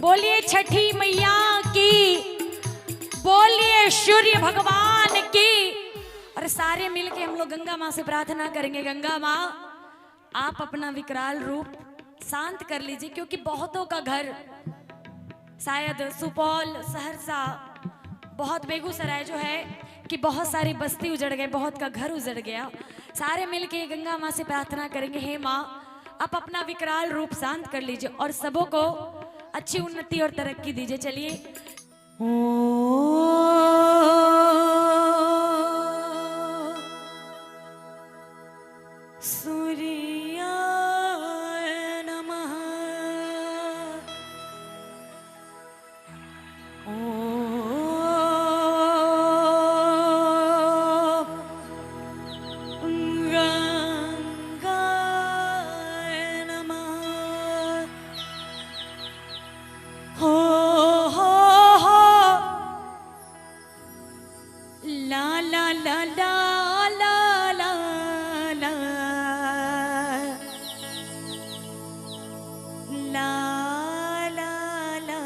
बोलिए छठी मैया की, बोलिए सूर्य भगवान की। और सारे मिलके हम लोग गंगा माँ से प्रार्थना करेंगे, गंगा माँ आप अपना विकराल रूप शांत कर लीजिए, क्योंकि बहुतों का घर शायद सुपौल, सहरसा, बहुत बेगूसराय जो है कि बहुत सारी बस्ती उजड़ गए, बहुत का घर उजड़ गया। सारे मिलके गंगा माँ से प्रार्थना करेंगे, हे माँ आप अपना विकराल रूप शांत कर लीजिए और सबों को अच्छी उन्नति और तरक्की दीजिए। चलिए सूर्याय नमः, गंगाय नमः। हो ला ला ला ला ला ला ला ला ला ला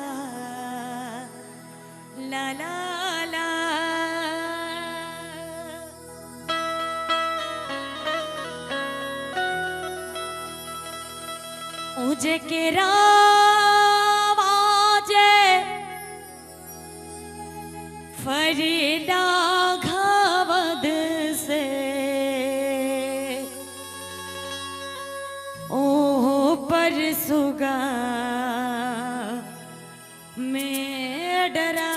ला ला ला। मुझे के रावाजे फरीदा घावद से, ओ पर सुगा में डरा।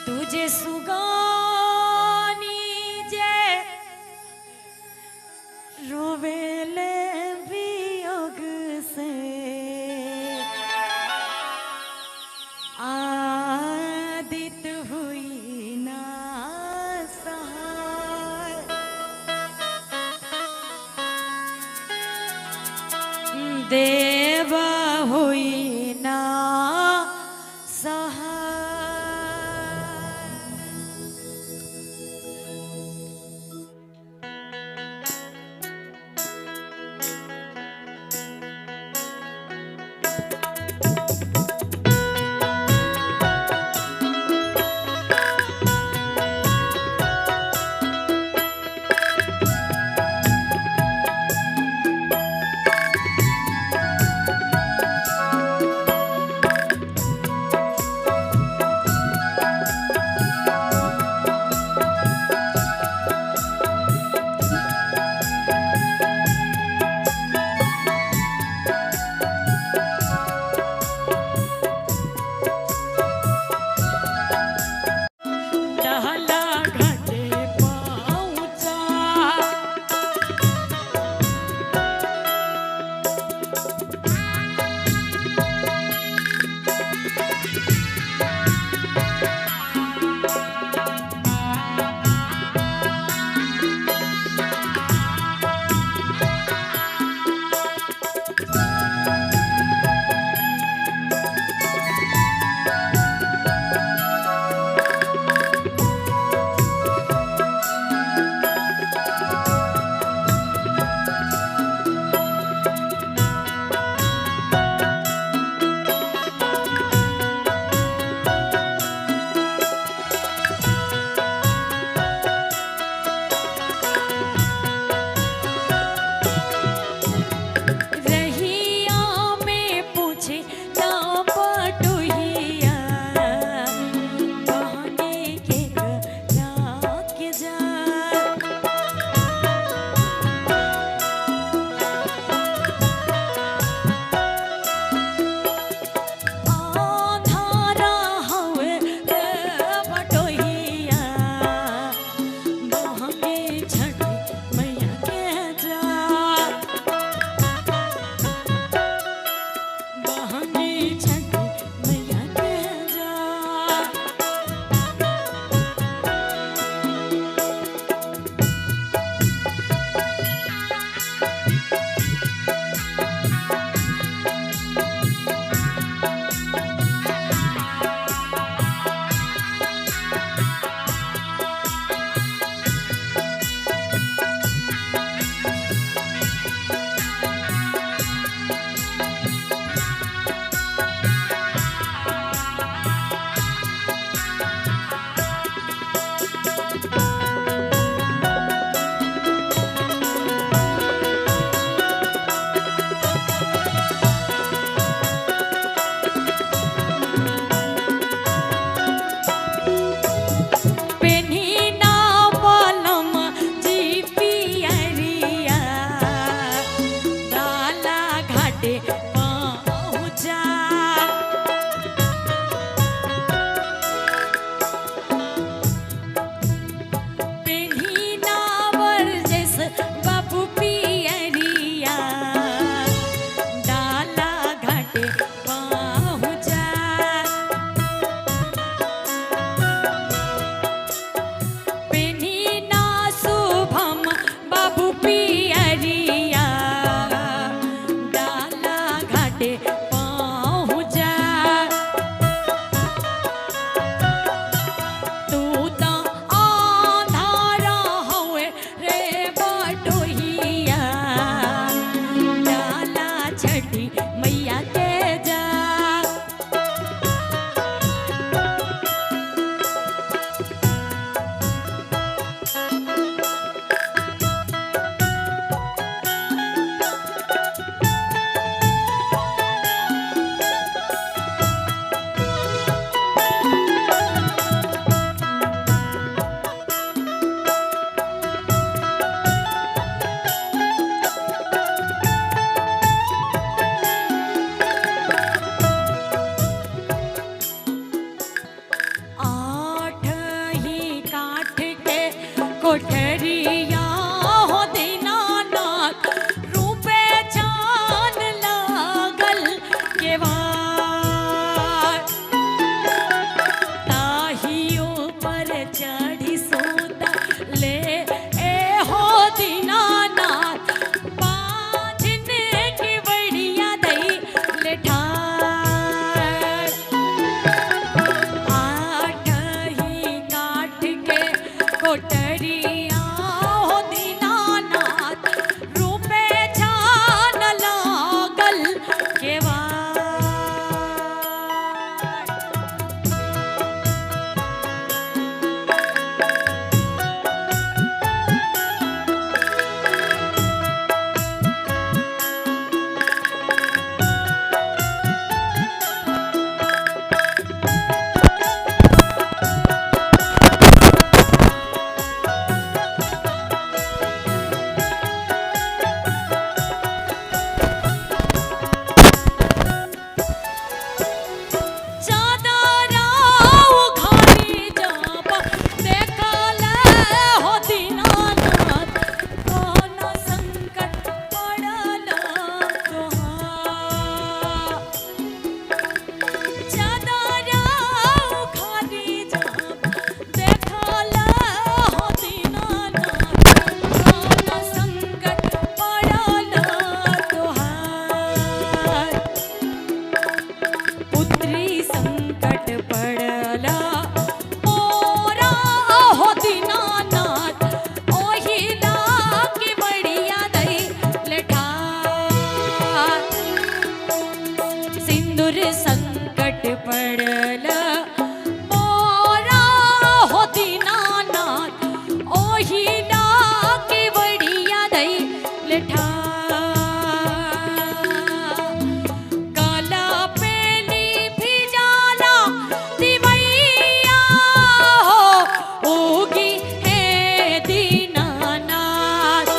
तुझे सुगानी जे रोवेले वियोग से, आदित हुई ना सहाय। देवा हुई ना सहाय। पड़ल मोरा हो दीनानाथ ओही डाके बढ़िया दई लेठा काला पेली भी जाला दिवैया हो उगी है दीनानाथ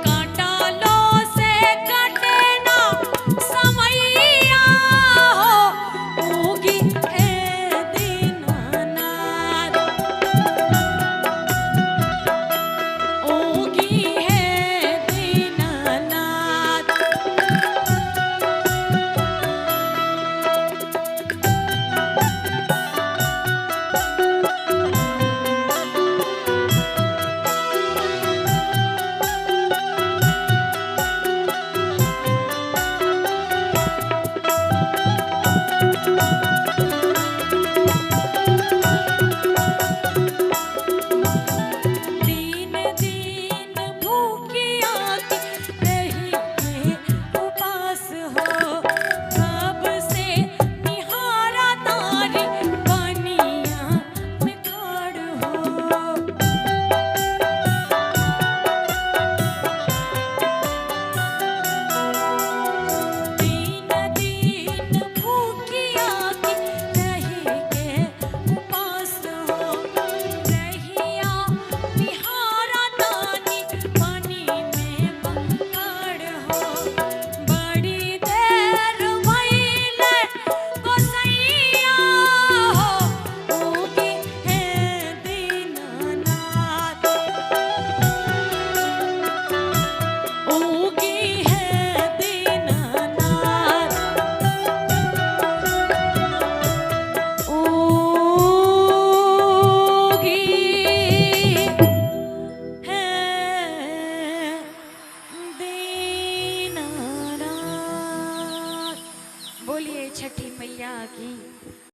काटालो से कटे ना समैया हो उगी है दीनानाथ उगी है दीनानाथ दीन दीन भूखिया की रही के उपास हो कब से निहारा तारी बनिया में खाड़ हो दीन दीन भूखिया की रही के उपास हो रहिया निहारा तानी पानी में पकड़ हो बड़ी देर भइले गोसैया हो उगी है दीनानाथ उगी है दीनानाथ उगी है दीनानाथ। बोलिए छठी मैया की।